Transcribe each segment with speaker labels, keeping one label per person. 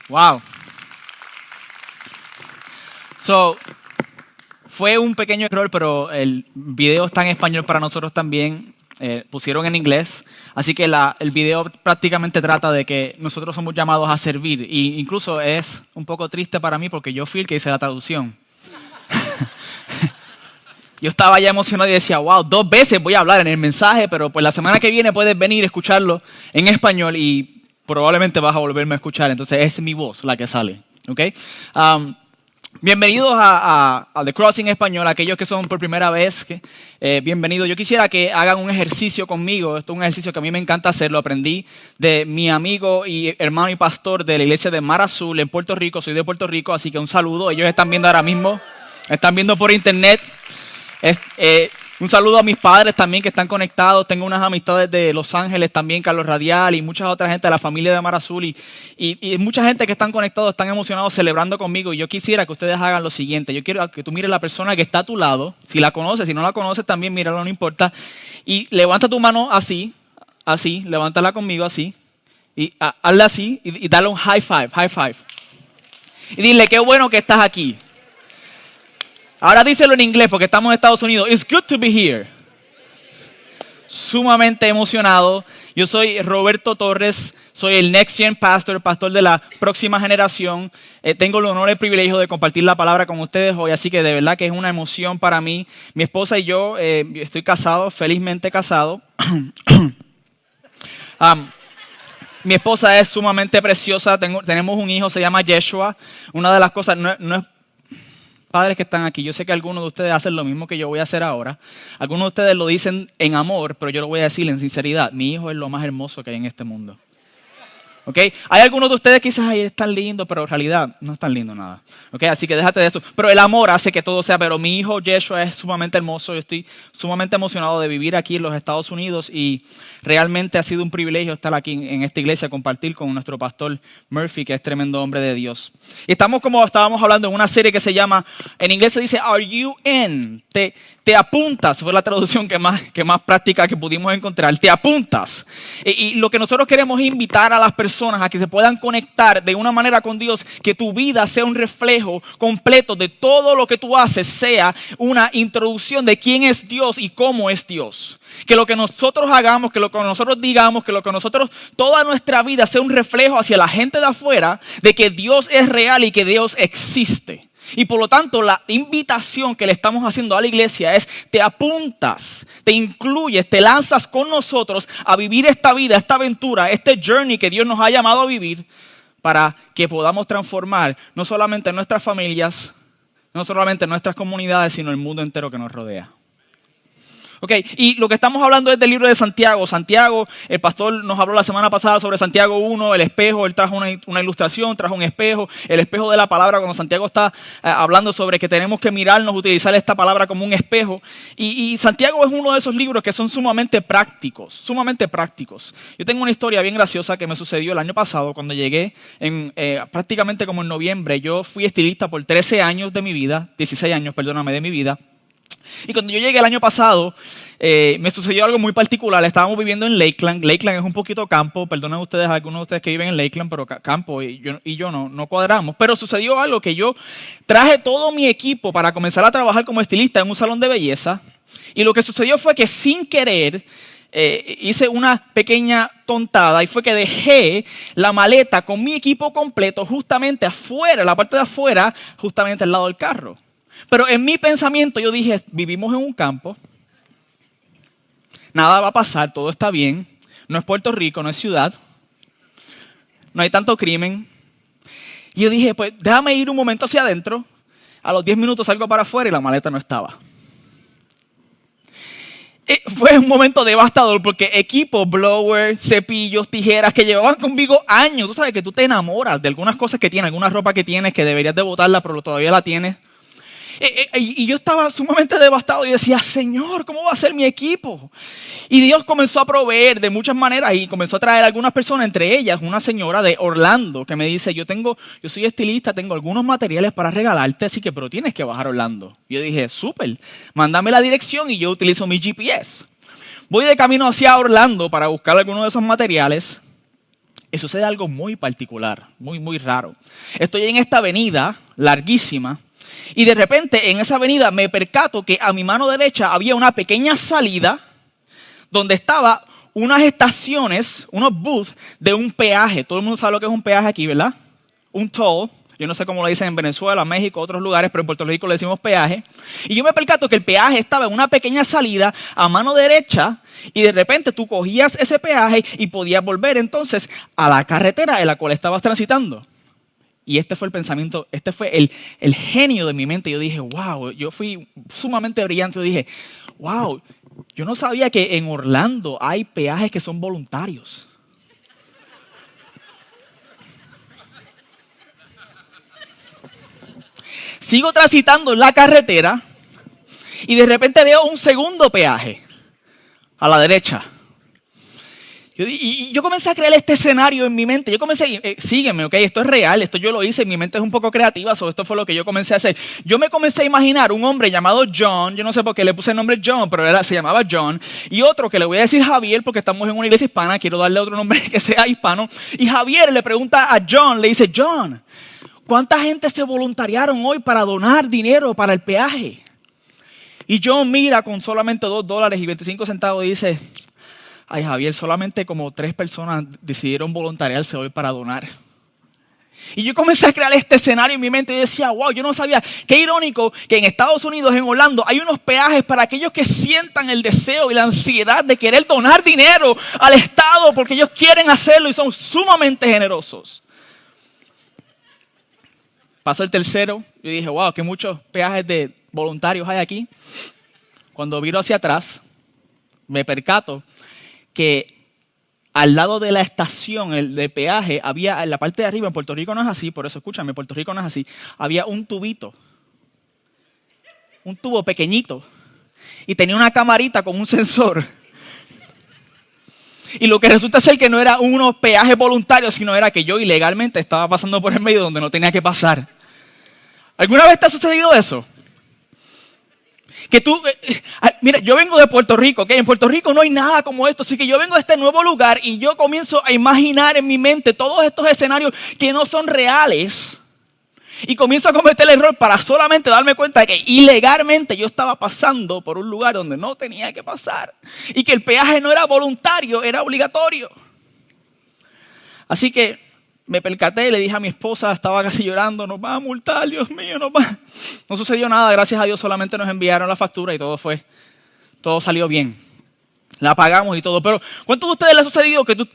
Speaker 1: Wow. So, fue un pequeño error, pero el video está en español para nosotros también. Pusieron en inglés. Así que el video prácticamente trata de que nosotros somos llamados a servir. Y incluso es un poco triste para mí porque yo fui el que hice la traducción. Yo estaba ya emocionado y decía, wow, 2 veces voy a hablar en el mensaje, pero pues la semana que viene puedes venir a escucharlo en español y probablemente vas a volverme a escuchar. Entonces es mi voz la que sale. ¿Okay? Bienvenidos a The Crossing Español, aquellos que son por primera vez, bienvenidos. Yo quisiera que hagan un ejercicio conmigo. Esto es un ejercicio que a mí me encanta hacer. Lo aprendí de mi amigo y hermano y pastor de la iglesia de Mar Azul en Puerto Rico. Soy de Puerto Rico, así que un saludo. Ellos están viendo ahora mismo, están viendo por internet. Un saludo a mis padres también que están conectados. Tengo unas amistades de Los Ángeles también, Carlos Radial y mucha otra gente de la familia de Mar Azul. Y mucha gente que están conectados, están emocionados celebrando conmigo. Y yo quisiera que ustedes hagan lo siguiente. Yo quiero que tú mires a la persona que está a tu lado. Si la conoces, si no la conoces también, míralo, no importa. Y levanta tu mano así, levántala conmigo así. Y hazla así y dale un high five. Y dile, qué bueno que estás aquí. Ahora díselo en inglés porque estamos en Estados Unidos. It's good to be here. Sumamente emocionado. Yo soy Roberto Torres, soy el Next Gen Pastor, pastor de la próxima generación. Tengo el honor y el privilegio de compartir la palabra con ustedes hoy, así que de verdad que es una emoción para mí. Mi esposa y yo estoy casado, felizmente casado. Mi esposa es sumamente preciosa, tenemos un hijo, se llama Yeshua. Una de las cosas, no es padres que están aquí, yo sé que algunos de ustedes hacen lo mismo que yo voy a hacer ahora. Algunos de ustedes lo dicen en amor, pero yo lo voy a decir en sinceridad. Mi hijo es lo más hermoso que hay en este mundo. ¿Okay? Hay algunos de ustedes que dicen, ay, es tan lindo, pero en realidad no es tan lindo nada. ¿Okay? Así que déjate de eso. Pero el amor hace que todo sea, pero mi hijo Yeshua es sumamente hermoso. Yo estoy sumamente emocionado de vivir aquí en los Estados Unidos y realmente ha sido un privilegio estar aquí en esta iglesia, compartir con nuestro pastor Murphy, que es tremendo hombre de Dios. Y estamos, como estábamos hablando, en una serie que se llama, en inglés se dice, Are You In? Te apuntas, fue la traducción que más práctica que pudimos encontrar, te apuntas. Y lo que nosotros queremos es invitar a las personas a que se puedan conectar de una manera con Dios, que tu vida sea un reflejo completo de todo lo que tú haces, sea una introducción de quién es Dios y cómo es Dios. Que lo que nosotros hagamos, que lo que nosotros digamos, que lo que nosotros, toda nuestra vida sea un reflejo hacia la gente de afuera de que Dios es real y que Dios existe. Y por lo tanto, la invitación que le estamos haciendo a la iglesia es, te apuntas, te incluyes, te lanzas con nosotros a vivir esta vida, esta aventura, este journey que Dios nos ha llamado a vivir para que podamos transformar no solamente nuestras familias, no solamente nuestras comunidades, sino el mundo entero que nos rodea. Okay, y lo que estamos hablando es del libro de Santiago. Santiago, el pastor nos habló la semana pasada sobre Santiago 1, el espejo. Él trajo una ilustración, trajo un espejo, el espejo de la palabra. Cuando Santiago está hablando sobre que tenemos que mirarnos, utilizar esta palabra como un espejo. Y Santiago es uno de esos libros que son sumamente prácticos, sumamente prácticos. Yo tengo una historia bien graciosa que me sucedió el año pasado cuando llegué prácticamente como en noviembre. Yo fui estilista por 13 años de mi vida, 16 años, perdóname, de mi vida. Y cuando yo llegué el año pasado, me sucedió algo muy particular. Estábamos viviendo en Lakeland. Lakeland es un poquito campo. Perdonen ustedes, algunos de ustedes que viven en Lakeland, pero campo y yo no cuadramos. Pero sucedió algo que yo traje todo mi equipo para comenzar a trabajar como estilista en un salón de belleza. Y lo que sucedió fue que sin querer hice una pequeña tontada y fue que dejé la maleta con mi equipo completo justamente afuera, la parte de afuera, justamente al lado del carro. Pero en mi pensamiento yo dije, vivimos en un campo, nada va a pasar, todo está bien, no es Puerto Rico, no es ciudad, no hay tanto crimen. Y yo dije, pues déjame ir un momento hacia adentro, a los 10 minutos salgo para afuera y la maleta no estaba. Fue un momento devastador porque equipo, blower, cepillos, tijeras que llevaban conmigo años. Tú sabes que tú te enamoras de algunas cosas que tienes, alguna ropa que tienes que deberías de botarla pero todavía la tienes. Y yo estaba sumamente devastado y decía, Señor, ¿cómo va a ser mi equipo? Y Dios comenzó a proveer de muchas maneras y comenzó a traer a algunas personas, entre ellas una señora de Orlando que me dice, yo soy estilista, tengo algunos materiales para regalarte, así que pero tienes que bajar a Orlando. Y yo dije, súper, mándame la dirección y yo utilizo mi GPS. Voy de camino hacia Orlando para buscar algunos de esos materiales. sucede algo muy particular, muy, muy raro. Estoy en esta avenida larguísima y de repente en esa avenida me percato que a mi mano derecha había una pequeña salida donde estaba unas estaciones, unos booths de un peaje. Todo el mundo sabe lo que es un peaje aquí, ¿verdad? Un toll. Yo no sé cómo lo dicen en Venezuela, México, otros lugares, pero en Puerto Rico le decimos peaje. Y yo me percato que el peaje estaba en una pequeña salida a mano derecha y de repente tú cogías ese peaje y podías volver entonces a la carretera en la cual estabas transitando. Y este fue el pensamiento, este fue el genio de mi mente. Yo dije, wow, yo fui sumamente brillante. Yo dije, wow, yo no sabía que en Orlando hay peajes que son voluntarios. Sigo transitando en la carretera y de repente veo un segundo peaje a la derecha. Yo comencé a crear este escenario en mi mente. Yo comencé, sígueme, ok, esto es real, esto yo lo hice, mi mente es un poco creativa, esto fue lo que yo comencé a hacer. Yo me comencé a imaginar un hombre llamado John, yo no sé por qué le puse el nombre John, pero se llamaba John, y otro que le voy a decir Javier porque estamos en una iglesia hispana, quiero darle otro nombre que sea hispano, y Javier le pregunta a John, le dice, John, ¿cuánta gente se voluntariaron hoy para donar dinero para el peaje? Y John mira con solamente $2.25 y dice, ay Javier, solamente como 3 personas decidieron voluntariarse hoy para donar. Y yo comencé a crear este escenario en mi mente y decía, wow, yo no sabía, qué irónico que en Estados Unidos, en Orlando, hay unos peajes para aquellos que sientan el deseo y la ansiedad de querer donar dinero al Estado porque ellos quieren hacerlo y son sumamente generosos. Pasó el tercero y dije, wow, que muchos peajes de voluntarios hay aquí. Cuando miro hacia atrás, me percato que al lado de la estación el de peaje había, en la parte de arriba, en Puerto Rico no es así, por eso escúchame, en Puerto Rico no es así, había un tubito, un tubo pequeñito y tenía una camarita con un sensor. Y lo que resulta ser que no era unos peajes voluntarios, sino era que yo ilegalmente estaba pasando por el medio donde no tenía que pasar. ¿Alguna vez te ha sucedido eso? Que tú, mira, yo vengo de Puerto Rico, ¿ok? En Puerto Rico no hay nada como esto, así que yo vengo a este nuevo lugar y yo comienzo a imaginar en mi mente todos estos escenarios que no son reales. Y comienzo a cometer el error para solamente darme cuenta de que ilegalmente yo estaba pasando por un lugar donde no tenía que pasar. Y que el peaje no era voluntario, era obligatorio. Así que me percaté y le dije a mi esposa, estaba casi llorando, nos va a multar, Dios mío, nos va. No sucedió nada, gracias a Dios, solamente nos enviaron la factura y todo salió bien. La pagamos y todo, pero ¿cuántos de ustedes les ha sucedido que tú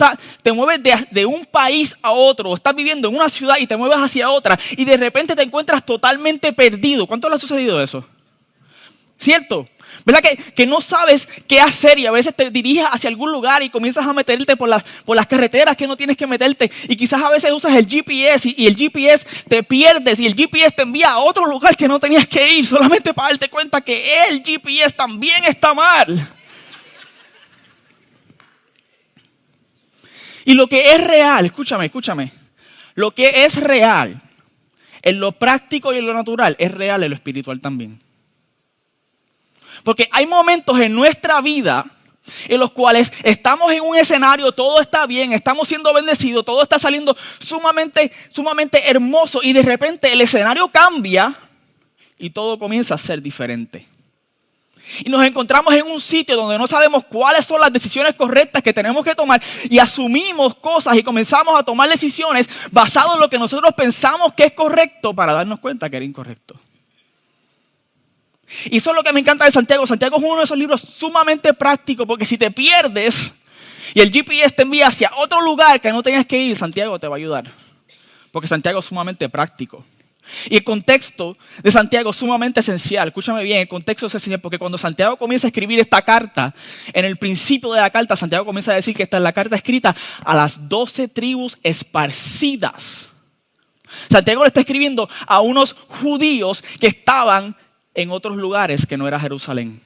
Speaker 1: te mueves de un país a otro, o estás viviendo en una ciudad y te mueves hacia otra y de repente te encuentras totalmente perdido? ¿Cuántos les ha sucedido eso? ¿Cierto? ¿Verdad que no sabes qué hacer y a veces te diriges hacia algún lugar y comienzas a meterte por las carreteras que no tienes que meterte y quizás a veces usas el GPS y el GPS te pierdes y el GPS te envía a otro lugar que no tenías que ir solamente para darte cuenta que el GPS también está mal? Y lo que es real, escúchame, lo que es real en lo práctico y en lo natural es real en lo espiritual también. Porque hay momentos en nuestra vida en los cuales estamos en un escenario, todo está bien, estamos siendo bendecidos, todo está saliendo sumamente hermoso y de repente el escenario cambia y todo comienza a ser diferente. Y nos encontramos en un sitio donde no sabemos cuáles son las decisiones correctas que tenemos que tomar y asumimos cosas y comenzamos a tomar decisiones basadas en lo que nosotros pensamos que es correcto para darnos cuenta que era incorrecto. Y eso es lo que me encanta de Santiago. Santiago es uno de esos libros sumamente prácticos porque si te pierdes y el GPS te envía hacia otro lugar que no tenías que ir, Santiago te va a ayudar. Porque Santiago es sumamente práctico. Y el contexto de Santiago es sumamente esencial. Escúchame bien, el contexto es esencial porque cuando Santiago comienza a escribir esta carta, en el principio de la carta, Santiago comienza a decir que esta es la carta escrita a las 12 tribus esparcidas. Santiago le está escribiendo a unos judíos que estaban en otros lugares que no era Jerusalén.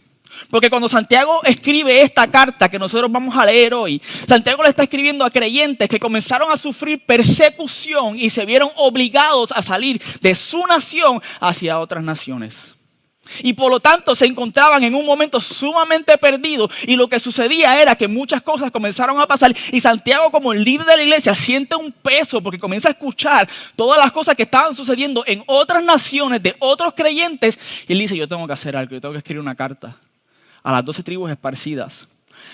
Speaker 1: Porque cuando Santiago escribe esta carta que nosotros vamos a leer hoy, Santiago le está escribiendo a creyentes que comenzaron a sufrir persecución y se vieron obligados a salir de su nación hacia otras naciones. Y por lo tanto se encontraban en un momento sumamente perdido. Y lo que sucedía era que muchas cosas comenzaron a pasar. Y Santiago, como el líder de la iglesia, siente un peso porque comienza a escuchar todas las cosas que estaban sucediendo en otras naciones, de otros creyentes. Y él dice, yo tengo que hacer algo, yo tengo que escribir una carta a las 12 tribus esparcidas.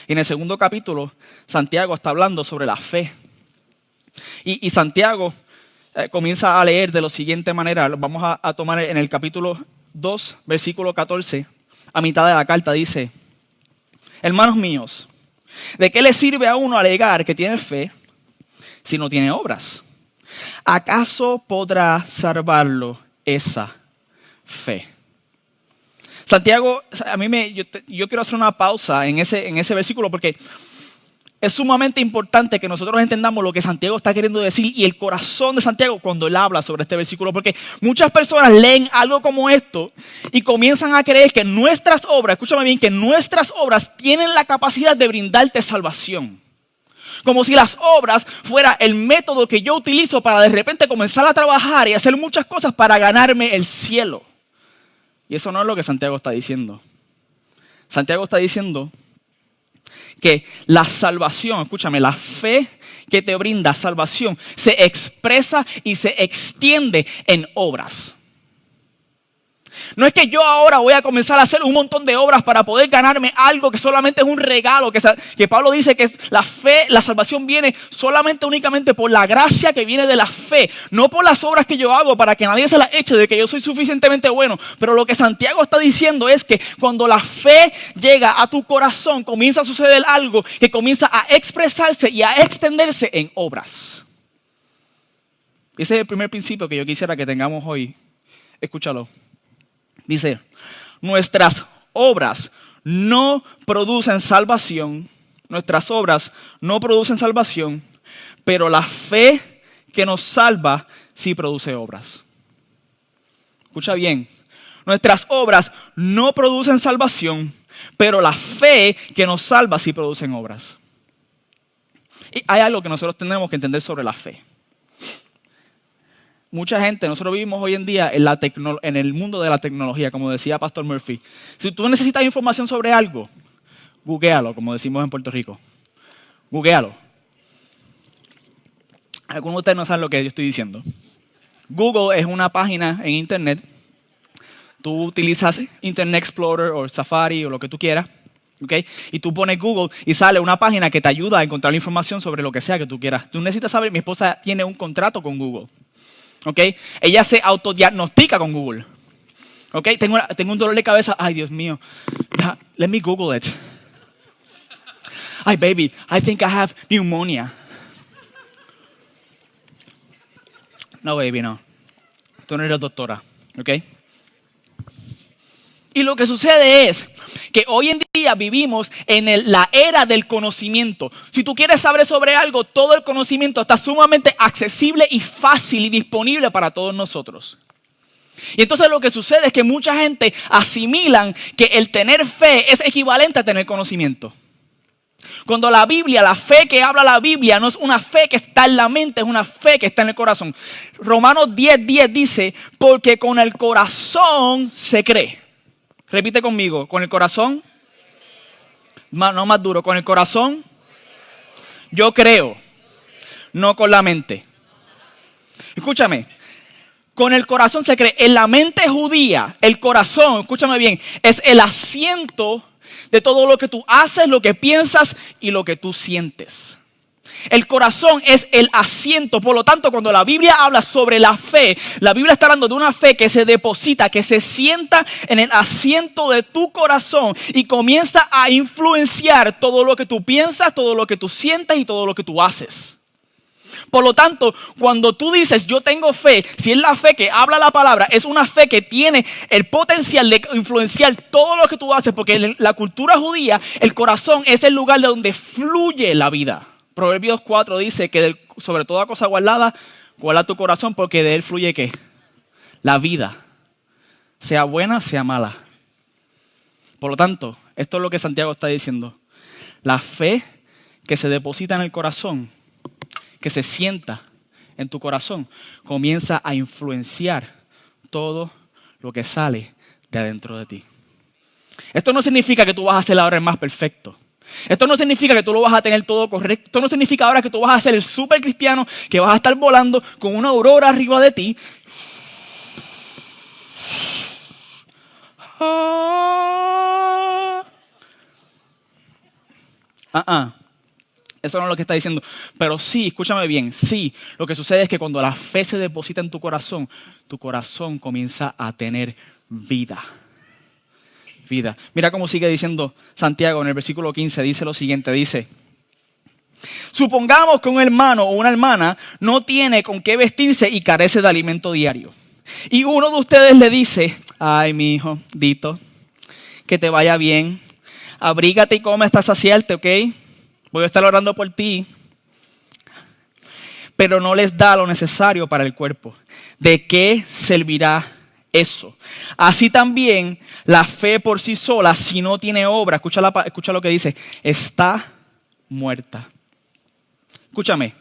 Speaker 1: Y en el segundo capítulo, Santiago está hablando sobre la fe. Y Santiago comienza a leer de la siguiente manera. Lo vamos a tomar en el capítulo 2, versículo 14, a mitad de la carta, dice: hermanos míos, ¿de qué le sirve a uno alegar que tiene fe si no tiene obras? ¿Acaso podrá salvarlo esa fe? Santiago, yo quiero hacer una pausa en ese versículo porque es sumamente importante que nosotros entendamos lo que Santiago está queriendo decir y el corazón de Santiago cuando él habla sobre este versículo. Porque muchas personas leen algo como esto y comienzan a creer que nuestras obras, escúchame bien, que nuestras obras tienen la capacidad de brindarte salvación. Como si las obras fuera el método que yo utilizo para de repente comenzar a trabajar y hacer muchas cosas para ganarme el cielo. Y eso no es lo que Santiago está diciendo. Santiago está diciendo que la salvación, escúchame, la fe que te brinda salvación se expresa y se extiende en obras. No es que yo ahora voy a comenzar a hacer un montón de obras para poder ganarme algo que solamente es un regalo, que Pablo dice que la fe, la salvación viene solamente únicamente por la gracia que viene de la fe, no por las obras que yo hago para que nadie se las eche de que yo soy suficientemente bueno. Pero lo que Santiago está diciendo es que cuando la fe llega a tu corazón, comienza a suceder algo que comienza a expresarse y a extenderse en obras. Ese es el primer principio que yo quisiera que tengamos hoy. Escúchalo. Dice, nuestras obras no producen salvación, nuestras obras no producen salvación, pero la fe que nos salva sí produce obras. Escucha bien, nuestras obras no producen salvación, pero la fe que nos salva sí producen obras. Y hay algo que nosotros tenemos que entender sobre la fe. Mucha gente, nosotros vivimos hoy en día en el mundo de la tecnología, como decía Pastor Murphy. Si tú necesitas información sobre algo, googlealo, como decimos en Puerto Rico. Googlealo. Algunos de ustedes no saben lo que yo estoy diciendo. Google es una página en internet. Tú utilizas Internet Explorer o Safari o lo que tú quieras. ¿Okay? Y tú pones Google y sale una página que te ayuda a encontrar la información sobre lo que sea que tú quieras. Tú necesitas saber, mi esposa tiene un contrato con Google. Okay. Ella se autodiagnostica con Google. Okay. Tengo un dolor de cabeza. Ay, Dios mío. Let me Google it. Ay, baby, I think I have pneumonia. No, baby, no. Tú no eres doctora. Okay. Y lo que sucede es que hoy en día vivimos en la era del conocimiento. Si tú quieres saber sobre algo, todo el conocimiento está sumamente accesible y fácil y disponible para todos nosotros. Y entonces lo que sucede es que mucha gente asimilan que el tener fe es equivalente a tener conocimiento. Cuando la Biblia, la fe que habla la Biblia no es una fe que está en la mente, es una fe que está en el corazón. Romanos 10:10 dice, porque con el corazón se cree. Repite conmigo, con el corazón, no más duro, con el corazón yo creo, no con la mente. Escúchame, con el corazón se cree. En la mente judía, el corazón, escúchame bien, es el asiento de todo lo que tú haces, lo que piensas y lo que tú sientes. El corazón es el asiento. Por lo tanto, cuando la Biblia habla sobre la fe, la Biblia está hablando de una fe que se deposita, que se sienta en el asiento de tu corazón y comienza a influenciar todo lo que tú piensas, todo lo que tú sientes y todo lo que tú haces. Por lo tanto, cuando tú dices yo tengo fe, si es la fe que habla la palabra, es una fe que tiene el potencial de influenciar todo lo que tú haces, porque en la cultura judía el corazón es el lugar de donde fluye la vida. Proverbios 4 dice que sobre toda cosa guardada, guarda tu corazón porque de él fluye ¿qué? La vida, sea buena, sea mala. Por lo tanto, esto es lo que Santiago está diciendo. La fe que se deposita en el corazón, que se sienta en tu corazón, comienza a influenciar todo lo que sale de adentro de ti. Esto no significa que tú vas a ser ahora el más perfecto. Esto no significa que tú lo vas a tener todo correcto. Esto no significa ahora que tú vas a ser el super cristiano, que vas a estar volando con una aurora arriba de ti. Eso no es lo que está diciendo. Pero sí, escúchame bien, sí, lo que sucede es que cuando la fe se deposita en tu corazón comienza a tener vida. Vida. Mira cómo sigue diciendo Santiago en el versículo 15, dice lo siguiente, dice: supongamos que un hermano o una hermana no tiene con qué vestirse y carece de alimento diario. Y uno de ustedes le dice: ay, mi hijo, Dito, que te vaya bien, abrígate y come hasta saciarte, ¿ok? Voy a estar orando por ti. Pero no les da lo necesario para el cuerpo. ¿De qué servirá eso? Así también la fe por sí sola, si no tiene obra, escucha lo que dice, está muerta. Escúchame.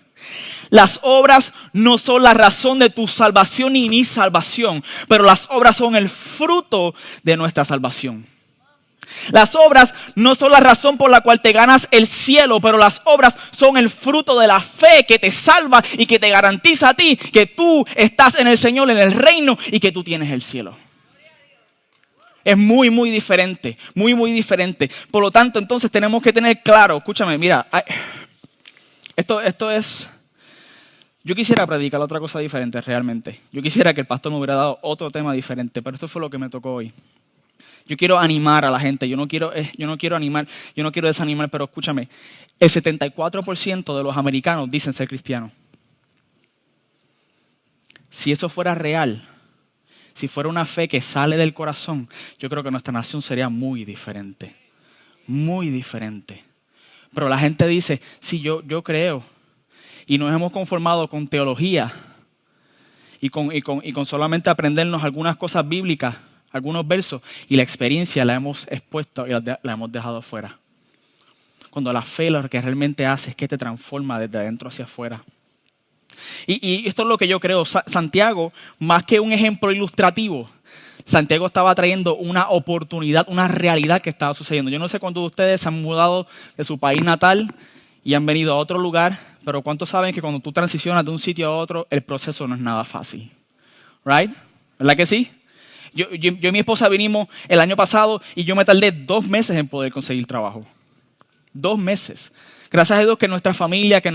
Speaker 1: Las obras no son la razón de tu salvación ni mi salvación, pero las obras son el fruto de nuestra salvación. Las obras no son la razón por la cual te ganas el cielo, pero las obras son el fruto de la fe que te salva y que te garantiza a ti que tú estás en el Señor, en el reino y que tú tienes el cielo. Es muy, muy diferente, muy, muy diferente. Por lo tanto, entonces tenemos que tener claro, escúchame, mira, esto es... Yo quisiera predicar otra cosa diferente realmente. Yo quisiera que el pastor me hubiera dado otro tema diferente, pero esto fue lo que me tocó hoy. Yo quiero animar a la gente, yo no quiero animar, yo no quiero desanimar, pero escúchame, el 74% de los americanos dicen ser cristianos. Si eso fuera real, si fuera una fe que sale del corazón, yo creo que nuestra nación sería muy diferente, muy diferente. Pero la gente dice, sí, yo creo, y nos hemos conformado con teología y con solamente aprendernos algunas cosas bíblicas, algunos versos, y la experiencia la hemos expuesto y la hemos dejado fuera. Cuando la fe lo que realmente hace es que te transforma desde adentro hacia afuera. Y esto es lo que yo creo. Santiago, más que un ejemplo ilustrativo, Santiago estaba trayendo una oportunidad, una realidad que estaba sucediendo. Yo no sé cuántos de ustedes se han mudado de su país natal y han venido a otro lugar, pero ¿cuántos saben que cuando tú transicionas de un sitio a otro, el proceso no es nada fácil? ¿Right? ¿Verdad que sí? Yo y mi esposa vinimos el año pasado y yo me tardé 2 meses en poder conseguir trabajo. 2 meses. Gracias a Dios que nuestra familia, que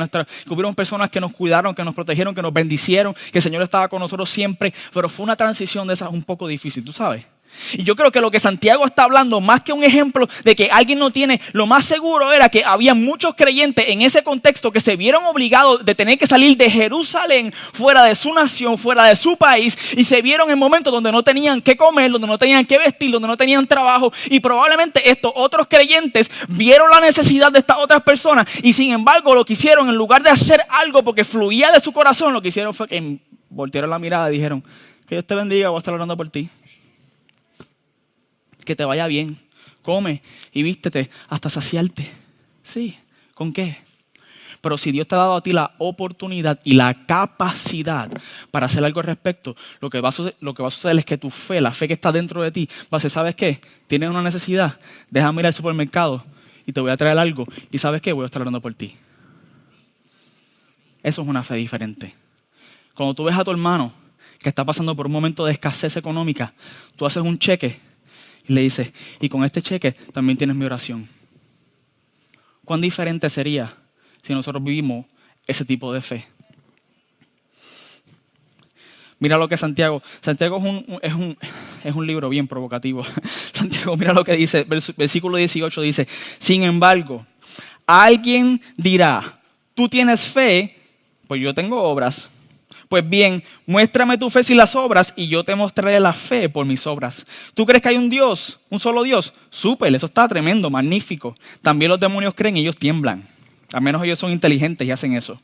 Speaker 1: hubieron personas que nos cuidaron, que nos protegieron, que nos bendicieron, que el Señor estaba con nosotros siempre, pero fue una transición de esas un poco difícil, ¿tú sabes? Y yo creo que lo que Santiago está hablando, más que un ejemplo de que alguien no tiene, lo más seguro era que había muchos creyentes en ese contexto que se vieron obligados de tener que salir de Jerusalén, fuera de su nación, fuera de su país, y se vieron en momentos donde no tenían que comer, donde no tenían que vestir, donde no tenían trabajo, y probablemente estos otros creyentes vieron la necesidad de estas otras personas, y sin embargo lo que hicieron, en lugar de hacer algo porque fluía de su corazón, lo que hicieron fue que voltearon la mirada y dijeron: que Dios te bendiga, voy a estar orando por ti. Que te vaya bien, come y vístete hasta saciarte. Sí, ¿con qué? Pero si Dios te ha dado a ti la oportunidad y la capacidad para hacer algo al respecto, lo que va a suceder es que tu fe, la fe que está dentro de ti, va a ser: ¿sabes qué? Tienes una necesidad, déjame ir al supermercado y te voy a traer algo. ¿Y sabes qué? Voy a estar orando por ti. Eso es una fe diferente. Cuando tú ves a tu hermano que está pasando por un momento de escasez económica, tú haces un cheque y le dices: y con este cheque también tienes mi oración. ¿Cuán diferente sería si nosotros vivimos ese tipo de fe? Mira lo que Santiago es un libro bien provocativo. Santiago, mira lo que dice, versículo 18 dice: sin embargo, alguien dirá, tú tienes fe, pues yo tengo obras. Pues bien, muéstrame tu fe sin las obras y yo te mostraré la fe por mis obras. ¿Tú crees que hay un Dios, un solo Dios? Súper, eso está tremendo, magnífico. También los demonios creen y ellos tiemblan. Al menos ellos son inteligentes y hacen eso.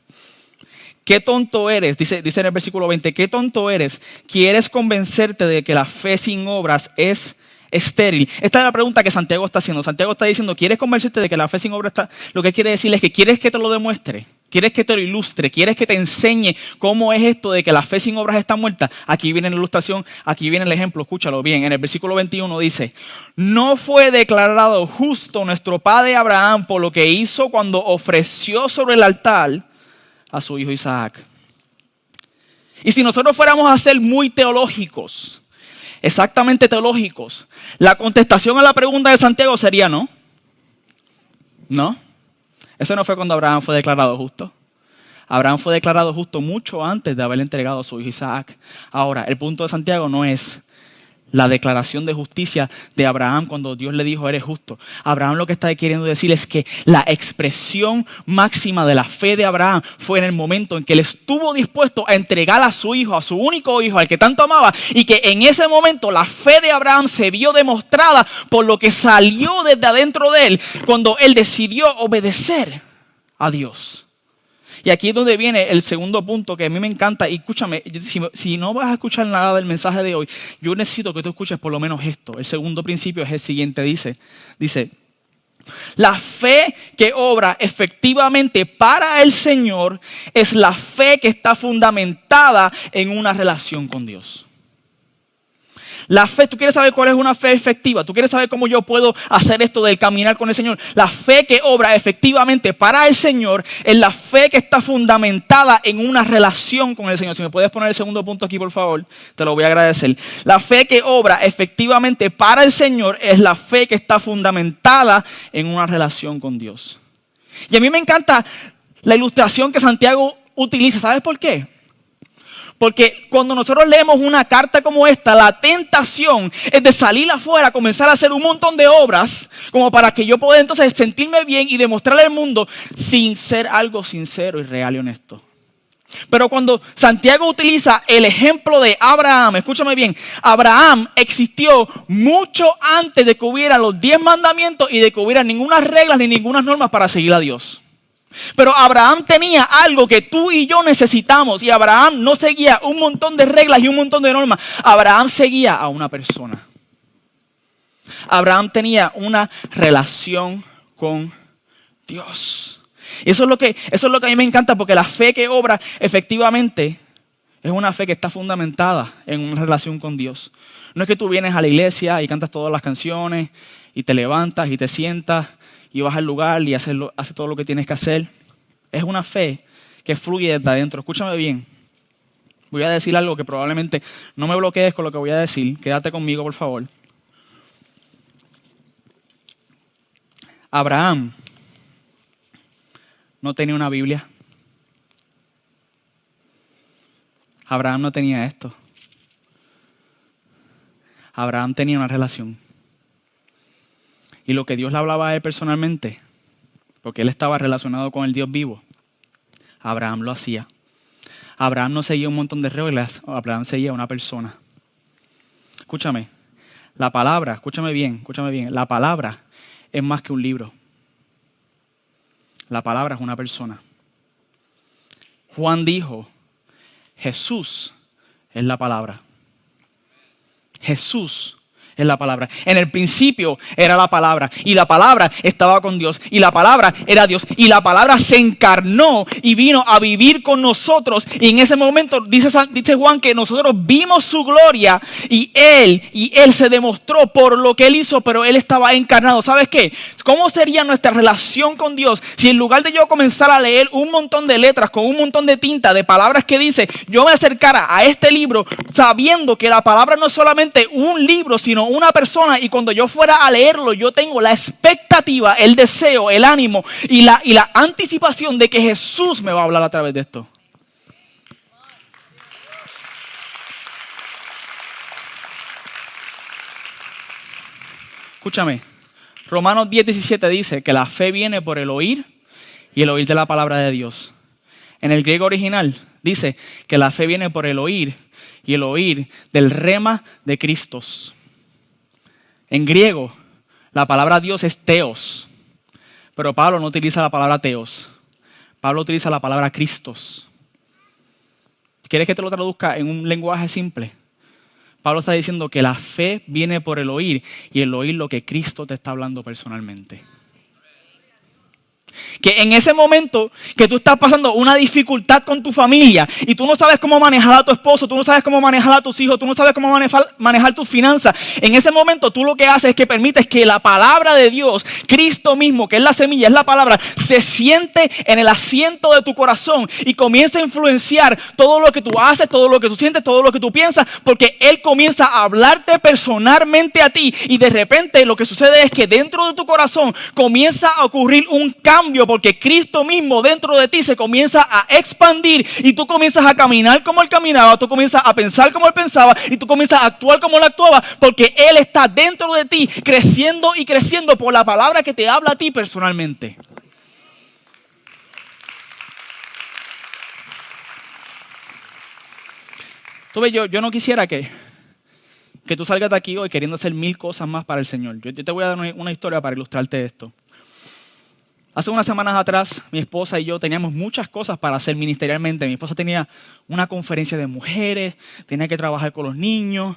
Speaker 1: Qué tonto eres, dice en el versículo 20, qué tonto eres. ¿Quieres convencerte de que la fe sin obras es estéril? Esta es la pregunta que Santiago está haciendo. Santiago está diciendo: ¿quieres convencerte de que la fe sin obras está? Lo que quiere decir es que quieres que te lo demuestre. ¿Quieres que te lo ilustre? ¿Quieres que te enseñe cómo es esto de que la fe sin obras está muerta? Aquí viene la ilustración, aquí viene el ejemplo, escúchalo bien. En el versículo 21 dice, no fue declarado justo nuestro padre Abraham por lo que hizo cuando ofreció sobre el altar a su hijo Isaac. Y si nosotros fuéramos a ser muy teológicos, exactamente teológicos, la contestación a la pregunta de Santiago sería no. No. Eso no fue cuando Abraham fue declarado justo. Abraham fue declarado justo mucho antes de haberle entregado a su hijo Isaac. Ahora, el punto de Santiago no es la declaración de justicia de Abraham cuando Dios le dijo, eres justo. Abraham lo que está queriendo decir es que la expresión máxima de la fe de Abraham fue en el momento en que él estuvo dispuesto a entregar a su hijo, a su único hijo, al que tanto amaba, y que en ese momento la fe de Abraham se vio demostrada por lo que salió desde adentro de él cuando él decidió obedecer a Dios. Y aquí es donde viene el segundo punto que a mí me encanta. Y escúchame, si no vas a escuchar nada del mensaje de hoy, yo necesito que tú escuches por lo menos esto. El segundo principio es el siguiente, dice, la fe que obra efectivamente para el Señor es la fe que está fundamentada en una relación con Dios. La fe, ¿tú quieres saber cuál es una fe efectiva? ¿Tú quieres saber cómo yo puedo hacer esto del caminar con el Señor? La fe que obra efectivamente para el Señor es la fe que está fundamentada en una relación con el Señor. Si me puedes poner el segundo punto aquí, por favor, te lo voy a agradecer. La fe que obra efectivamente para el Señor es la fe que está fundamentada en una relación con Dios. Y a mí me encanta la ilustración que Santiago utiliza. ¿Sabes por qué? Porque cuando nosotros leemos una carta como esta, la tentación es de salir afuera, comenzar a hacer un montón de obras, como para que yo pueda entonces sentirme bien y demostrarle al mundo sin ser algo sincero y real y honesto. Pero cuando Santiago utiliza el ejemplo de Abraham, escúchame bien, Abraham existió mucho antes de que hubiera los 10 mandamientos y de que hubiera ninguna reglas ni ninguna normas para seguir a Dios. Pero Abraham tenía algo que tú y yo necesitamos y Abraham no seguía un montón de reglas y un montón de normas. Abraham seguía a una persona. Abraham tenía una relación con Dios. Y eso es lo que a mí me encanta porque la fe que obra efectivamente es una fe que está fundamentada en una relación con Dios. No es que tú vienes a la iglesia y cantas todas las canciones y te levantas y te sientas y vas al lugar y haces todo lo que tienes que hacer. Es una fe que fluye desde adentro. Escúchame bien. Voy a decir algo que probablemente no me bloquees con lo que voy a decir. Quédate conmigo, por favor. Abraham no tenía una Biblia. Abraham no tenía esto. Abraham tenía una relación. Y lo que Dios le hablaba a él personalmente, porque él estaba relacionado con el Dios vivo, Abraham lo hacía. Abraham no seguía un montón de reglas, Abraham seguía a una persona. Escúchame, la palabra, escúchame bien, la palabra es más que un libro. La palabra es una persona. Juan dijo, Jesús es la palabra. Jesús es la palabra. En el principio era la palabra y la palabra estaba con Dios y la palabra era Dios y la palabra se encarnó y vino a vivir con nosotros y en ese momento dice Juan que nosotros vimos su gloria y él se demostró por lo que él hizo, pero él estaba encarnado. ¿Sabes qué? ¿Cómo sería nuestra relación con Dios si en lugar de yo comenzar a leer un montón de letras con un montón de tinta de palabras que dice, yo me acercara a este libro sabiendo que la palabra no es solamente un libro sino una persona, y cuando yo fuera a leerlo yo tengo la expectativa, el deseo, el ánimo y la anticipación de que Jesús me va a hablar a través de esto? Escúchame, Romanos 10:17 dice que la fe viene por el oír y el oír de la palabra de Dios. En el griego original dice que la fe viene por el oír y el oír del rema de Cristos. En griego, la palabra Dios es teos, pero Pablo no utiliza la palabra teos. Pablo utiliza la palabra Cristos. ¿Quieres que te lo traduzca en un lenguaje simple? Pablo está diciendo que la fe viene por el oír y el oír lo que Cristo te está hablando personalmente. que en ese momento que tú estás pasando una dificultad con tu familia y tú no sabes cómo manejar a tu esposo, tú no sabes cómo manejar a tus hijos, tú no sabes cómo manejar tus finanzas, en ese momento tú lo que haces es que permites que la palabra de Dios, Cristo mismo, que es la semilla, es la palabra, se siente en el asiento de tu corazón y comienza a influenciar todo lo que tú haces, todo lo que tú sientes, todo lo que tú piensas, porque Él comienza a hablarte personalmente a ti y de repente lo que sucede es que dentro de tu corazón comienza a ocurrir un cambio porque Cristo mismo dentro de ti se comienza a expandir y tú comienzas a caminar como Él caminaba, tú comienzas a pensar como Él pensaba y tú comienzas a actuar como Él actuaba porque Él está dentro de ti creciendo y creciendo por la palabra que te habla a ti personalmente. Tú ves, yo no quisiera que tú salgas de aquí hoy queriendo hacer 1000 cosas más para el Señor. Yo te voy a dar una historia para ilustrarte esto. Hace unas semanas atrás, mi esposa y yo teníamos muchas cosas para hacer ministerialmente. Mi esposa tenía una conferencia de mujeres, tenía que trabajar con los niños,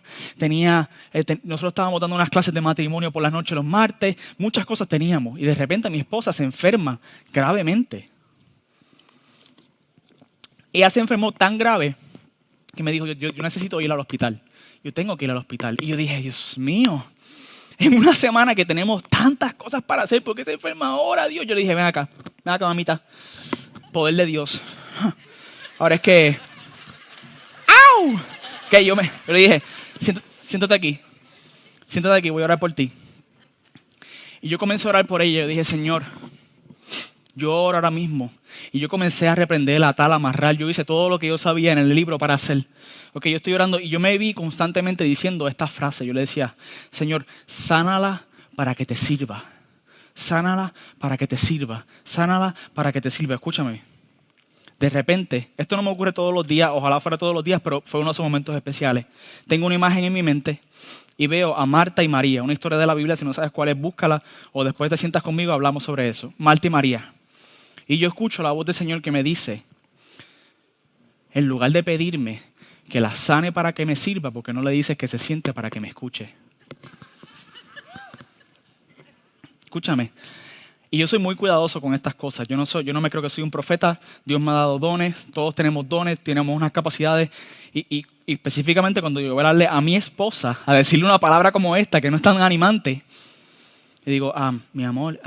Speaker 1: nosotros estábamos dando unas clases de matrimonio por las noches los martes, muchas cosas teníamos. Y de repente mi esposa se enferma gravemente. Ella se enfermó tan grave que me dijo, yo necesito ir al hospital. Yo tengo que ir al hospital. Y yo dije, Dios mío, en una semana que tenemos tantas cosas para hacer, ¿por qué se enferma ahora, Dios? Yo le dije, ven acá, mamita. Poder de Dios. Ahora es que... ¡Au! Que yo le dije, siéntate aquí. Siéntate aquí, voy a orar por ti. Y yo comencé a orar por ella. Yo dije, Señor, yo oro ahora mismo. Y yo comencé a reprender, atar, amarrar. Yo hice todo lo que yo sabía en el libro para hacer. Ok, yo estoy orando y yo me vi constantemente diciendo esta frase. Yo le decía, Señor, sánala para que te sirva. Sánala para que te sirva. Sánala para que te sirva. Escúchame. De repente, esto no me ocurre todos los días, ojalá fuera todos los días, pero fue uno de esos momentos especiales. Tengo una imagen en mi mente y veo a Marta y María. Una historia de la Biblia, si no sabes cuál es, búscala o después te sientas conmigo, hablamos sobre eso. Marta y María. Y yo escucho la voz del Señor que me dice, en lugar de pedirme que la sane para que me sirva, porque no le dices que se siente para que me escuche. Escúchame. Y yo soy muy cuidadoso con estas cosas. Yo no me creo que soy un profeta. Dios me ha dado dones. Todos tenemos dones, tenemos unas capacidades. Y específicamente cuando yo voy a hablarle a mi esposa, a decirle una palabra como esta, que no es tan animante, le digo, mi amor,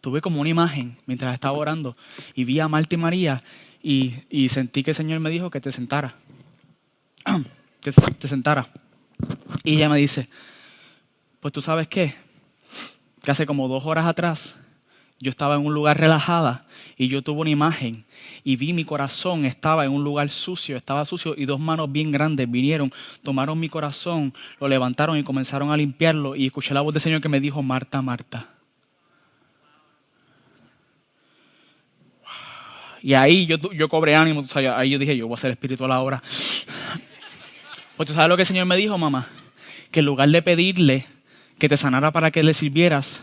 Speaker 1: tuve como una imagen mientras estaba orando y vi a Marta y María y sentí que el Señor me dijo que te sentara. Que te sentara. Y ella me dice, pues tú sabes qué, que hace como 2 horas atrás yo estaba en un lugar relajada y yo tuve una imagen y vi mi corazón, estaba en un lugar sucio, estaba sucio y 2 manos bien grandes vinieron, tomaron mi corazón, lo levantaron y comenzaron a limpiarlo y escuché la voz del Señor que me dijo, Marta, Marta. Y ahí yo cobré ánimo, o sea, ahí yo dije, yo voy a ser espiritual ahora. Pues tú sabes lo que el Señor me dijo, mamá, que en lugar de pedirle que te sanara para que le sirvieras,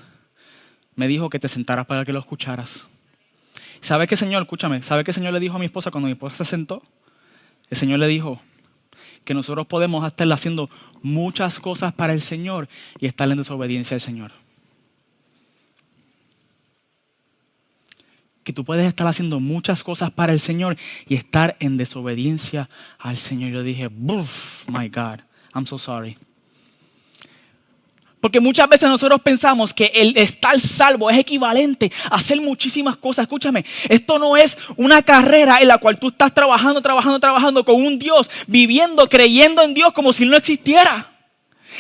Speaker 1: me dijo que te sentaras para que lo escucharas. ¿Sabes qué, Señor? Escúchame, ¿sabes qué el Señor le dijo a mi esposa cuando mi esposa se sentó? El Señor le dijo que nosotros podemos estar haciendo muchas cosas para el Señor y estar en desobediencia al Señor. Que tú puedes estar haciendo muchas cosas para el Señor y estar en desobediencia al Señor. Yo dije, my God, I'm so sorry. Porque muchas veces nosotros pensamos que el estar salvo es equivalente a hacer muchísimas cosas. Escúchame, esto no es una carrera en la cual tú estás trabajando con un Dios, viviendo, creyendo en Dios como si Él no existiera.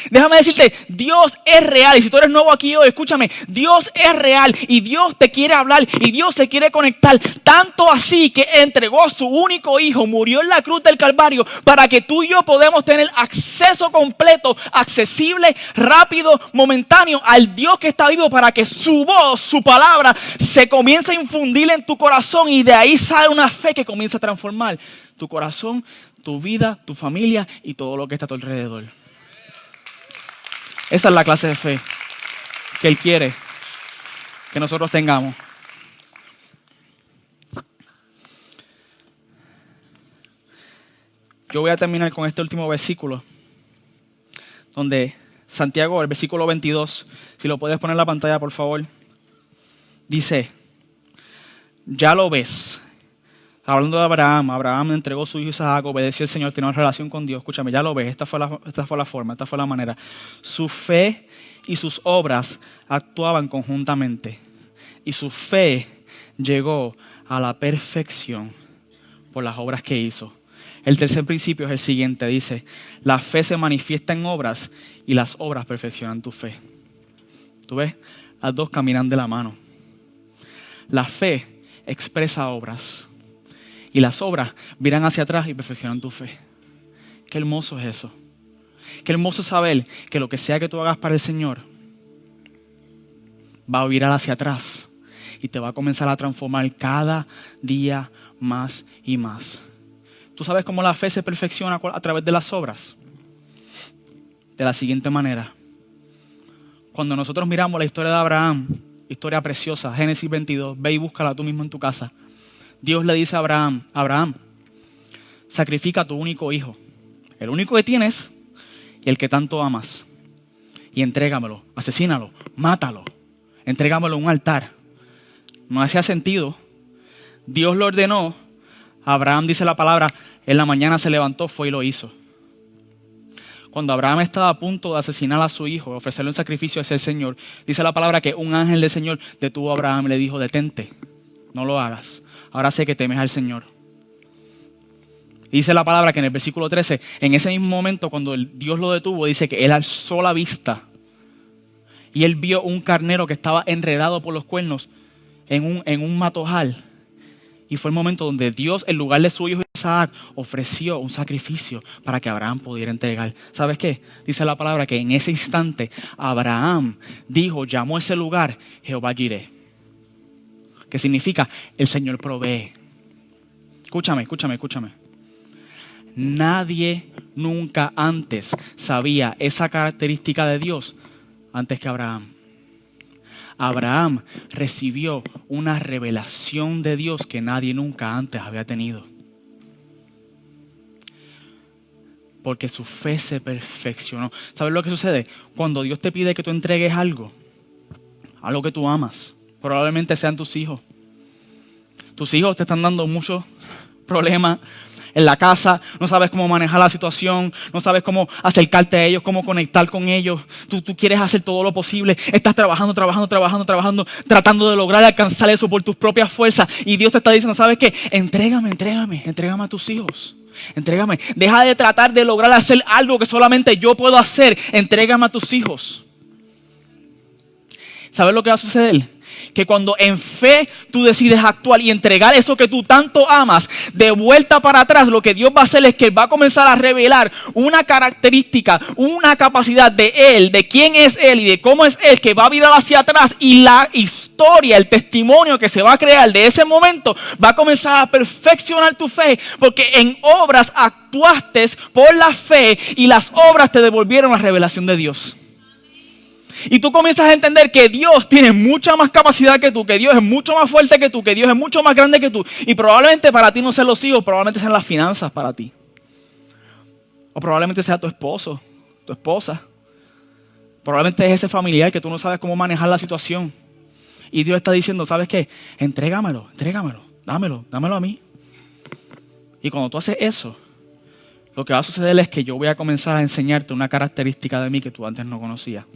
Speaker 1: Déjame decirte, Dios es real. Y si tú eres nuevo aquí hoy, escúchame, Dios es real y Dios te quiere hablar y Dios se quiere conectar. Tanto así que entregó a su único hijo, murió en la cruz del Calvario para que tú y yo podamos tener acceso completo, accesible, rápido, momentáneo al Dios que está vivo, para que su voz, su palabra se comience a infundir en tu corazón y de ahí sale una fe que comienza a transformar tu corazón, tu vida, tu familia y todo lo que está a tu alrededor. Esa es la clase de fe que Él quiere que nosotros tengamos. Yo voy a terminar con este último versículo, donde Santiago, el versículo 22, si lo puedes poner en la pantalla, por favor. Dice, ya lo ves. Hablando de Abraham, Abraham entregó a su hijo Isaac, obedeció al Señor, tenía una relación con Dios. Escúchame, ya lo ves, esta fue la forma, esta fue la manera. Su fe y sus obras actuaban conjuntamente. Y su fe llegó a la perfección por las obras que hizo. El tercer principio es el siguiente, dice, la fe se manifiesta en obras y las obras perfeccionan tu fe. ¿Tú ves? Las dos caminan de la mano. La fe expresa obras y las obras miran hacia atrás y perfeccionan tu fe. Qué hermoso es eso. Qué hermoso saber que lo que sea que tú hagas para el Señor va a virar hacia atrás y te va a comenzar a transformar cada día más y más. ¿Tú sabes cómo la fe se perfecciona a través de las obras? De la siguiente manera. Cuando nosotros miramos la historia de Abraham, historia preciosa, Génesis 22, ve y búscala tú mismo en tu casa. Dios le dice a Abraham, Abraham, sacrifica a tu único hijo, el único que tienes y el que tanto amas, y entrégamelo, asesínalo, mátalo, entrégamelo a un altar. No hacía sentido. Dios lo ordenó. Abraham, dice la palabra, en la mañana se levantó, fue y lo hizo. Cuando Abraham estaba a punto de asesinar a su hijo, ofrecerle un sacrificio hacia el Señor, dice la palabra que un ángel del Señor detuvo a Abraham y le dijo, detente, no lo hagas. Ahora sé que temes al Señor. Dice la palabra que en el versículo 13, en ese mismo momento cuando Dios lo detuvo, dice que él alzó la vista y él vio un carnero que estaba enredado por los cuernos en un matojal. Y fue el momento donde Dios, en lugar de su hijo Isaac, ofreció un sacrificio para que Abraham pudiera entregar. ¿Sabes qué? Dice la palabra que en ese instante Abraham llamó a ese lugar Jehová Jireh. Que significa el Señor provee. Escúchame. Nadie nunca antes sabía esa característica de Dios antes que Abraham. Abraham recibió una revelación de Dios que nadie nunca antes había tenido. Porque su fe se perfeccionó. ¿Sabes lo que sucede? Cuando Dios te pide que tú entregues algo que tú amas, probablemente sean tus hijos. Tus hijos te están dando muchos problemas en la casa, no sabes cómo manejar la situación, no sabes cómo acercarte a ellos, cómo conectar con ellos. Tú quieres hacer todo lo posible, estás trabajando, tratando de lograr alcanzar eso por tus propias fuerzas. Y Dios te está diciendo, ¿sabes qué? Entrégame a tus hijos. Entrégame. Deja de tratar de lograr hacer algo que solamente yo puedo hacer. Entrégame a tus hijos. ¿Sabes lo que va a suceder? Que cuando en fe tú decides actuar y entregar eso que tú tanto amas, de vuelta para atrás, lo que Dios va a hacer es que va a comenzar a revelar una característica, una capacidad de Él, de quién es Él y de cómo es Él, que va a virar hacia atrás, y la historia, el testimonio que se va a crear de ese momento va a comenzar a perfeccionar tu fe, porque en obras actuaste por la fe y las obras te devolvieron la revelación de Dios. Y tú comienzas a entender que Dios tiene mucha más capacidad que tú, que Dios es mucho más fuerte que tú, que Dios es mucho más grande que tú. Y probablemente para ti no sean los hijos, probablemente sean las finanzas para ti. O probablemente sea tu esposo, tu esposa. Probablemente es ese familiar que tú no sabes cómo manejar la situación. Y Dios está diciendo, ¿sabes qué? Entrégamelo, dámelo a mí. Y cuando tú haces eso, lo que va a suceder es que yo voy a comenzar a enseñarte una característica de mí que tú antes no conocías.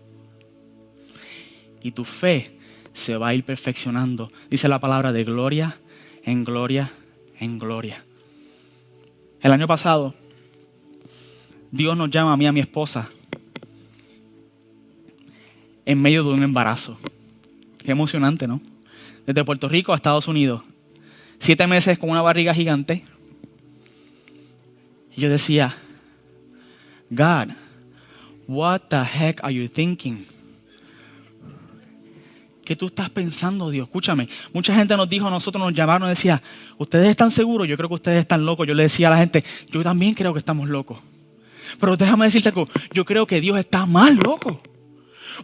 Speaker 1: Y tu fe se va a ir perfeccionando. Dice la palabra de gloria en gloria en gloria. El año pasado, Dios nos llama a mí y a mi esposa en medio de un embarazo. Qué emocionante, ¿no? Desde Puerto Rico a Estados Unidos. 7 meses con una barriga gigante. Y yo decía, God, what the heck are you thinking? ¿Qué tú estás pensando, Dios? Escúchame, mucha gente nos dijo, nosotros nos llamaron y decía, ¿ustedes están seguros? Yo creo que ustedes están locos. Yo le decía a la gente, yo también creo que estamos locos. Pero déjame decirte algo, yo creo que Dios está más loco.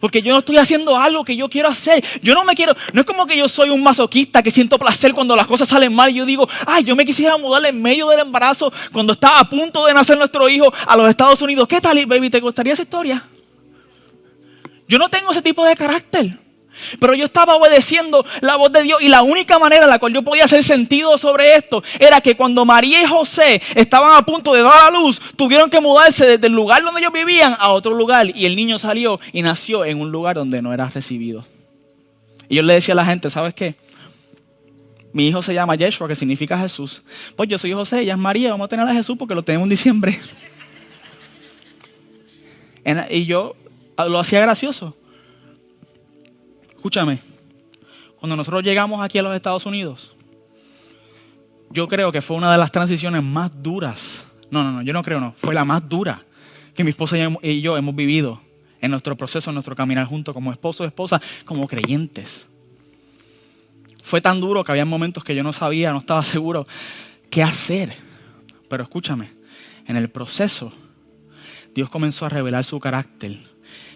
Speaker 1: Porque yo no estoy haciendo algo que yo quiero hacer. Yo no es como que yo soy un masoquista que siento placer cuando las cosas salen mal y yo digo, ay, yo me quisiera mudar en medio del embarazo cuando estaba a punto de nacer nuestro hijo a los Estados Unidos. ¿Qué tal, baby? ¿Te gustaría esa historia? Yo no tengo ese tipo de carácter. Pero yo estaba obedeciendo la voz de Dios y la única manera en la cual yo podía hacer sentido sobre esto era que cuando María y José estaban a punto de dar a luz, tuvieron que mudarse desde el lugar donde ellos vivían a otro lugar y el niño salió y nació en un lugar donde no era recibido. Y yo le decía a la gente, ¿sabes qué? Mi hijo se llama Yeshua, que significa Jesús. Pues yo soy José, ella es María, vamos a tener a Jesús porque lo tenemos en diciembre. Y yo lo hacía gracioso. Escúchame, cuando nosotros llegamos aquí a los Estados Unidos, yo creo que fue una de las transiciones más duras. No, yo no creo, no. Fue la más dura que mi esposa y yo hemos vivido en nuestro proceso, en nuestro caminar juntos como esposo y esposa, como creyentes. Fue tan duro que había momentos que yo no sabía, no estaba seguro qué hacer. Pero escúchame, en el proceso, Dios comenzó a revelar su carácter.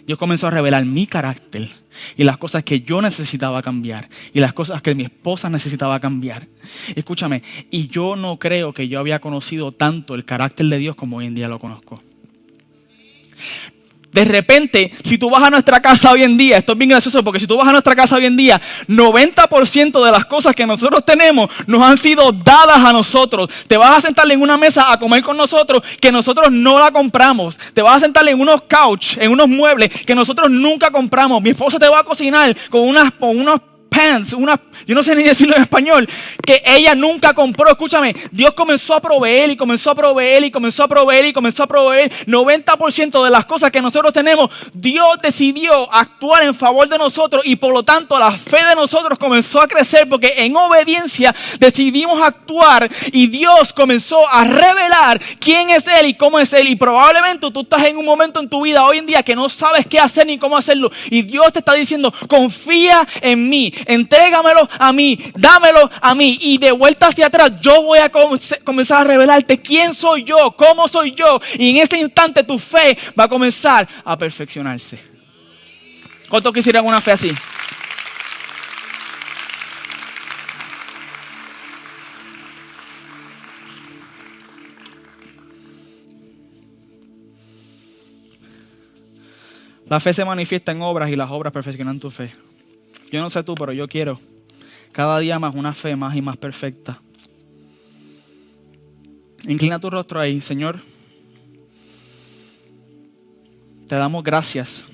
Speaker 1: Dios comenzó a revelar mi carácter y las cosas que yo necesitaba cambiar y las cosas que mi esposa necesitaba cambiar. Escúchame, y yo no creo que yo había conocido tanto el carácter de Dios como hoy en día lo conozco. De repente, si tú vas a nuestra casa hoy en día, esto es bien gracioso porque si tú vas a nuestra casa hoy en día, 90% de las cosas que nosotros tenemos nos han sido dadas a nosotros. Te vas a sentar en una mesa a comer con nosotros que nosotros no la compramos. Te vas a sentar en unos couch, en unos muebles que nosotros nunca compramos. Mi esposa te va a cocinar con unos pants, yo no sé ni decirlo en español, que ella nunca compró. Escúchame, Dios comenzó a proveer y comenzó a proveer y comenzó a proveer y comenzó a proveer. 90% de las cosas que nosotros tenemos, Dios decidió actuar en favor de nosotros y por lo tanto la fe de nosotros comenzó a crecer porque en obediencia decidimos actuar y Dios comenzó a revelar quién es Él y cómo es Él. Y probablemente tú estás en un momento en tu vida hoy en día que no sabes qué hacer ni cómo hacerlo y Dios te está diciendo, confía en mí. Entrégamelo a mí, dámelo a mí y de vuelta hacia atrás yo voy a comenzar a revelarte quién soy yo, cómo soy yo y en este instante tu fe va a comenzar a perfeccionarse. ¿Cuántos quisieran una fe así? La fe se manifiesta en obras y las obras perfeccionan tu fe. Yo no sé tú, pero yo quiero cada día más una fe más y más perfecta. Inclina tu rostro ahí, Señor. Te damos gracias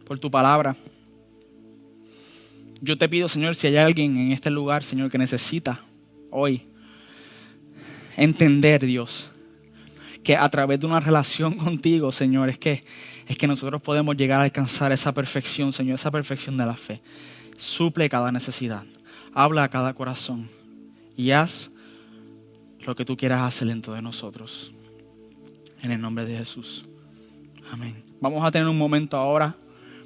Speaker 1: por tu palabra. Yo te pido, Señor, si hay alguien en este lugar, Señor, que necesita hoy entender, Dios, que a través de una relación contigo, Señor, es que nosotros podemos llegar a alcanzar esa perfección, Señor, esa perfección de la fe. Suple cada necesidad, habla a cada corazón y haz lo que tú quieras hacer dentro de nosotros. En el nombre de Jesús. Amén. Vamos a tener un momento ahora,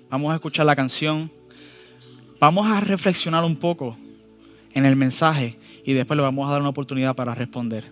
Speaker 1: vamos a escuchar la canción, vamos a reflexionar un poco en el mensaje y después le vamos a dar una oportunidad para responder.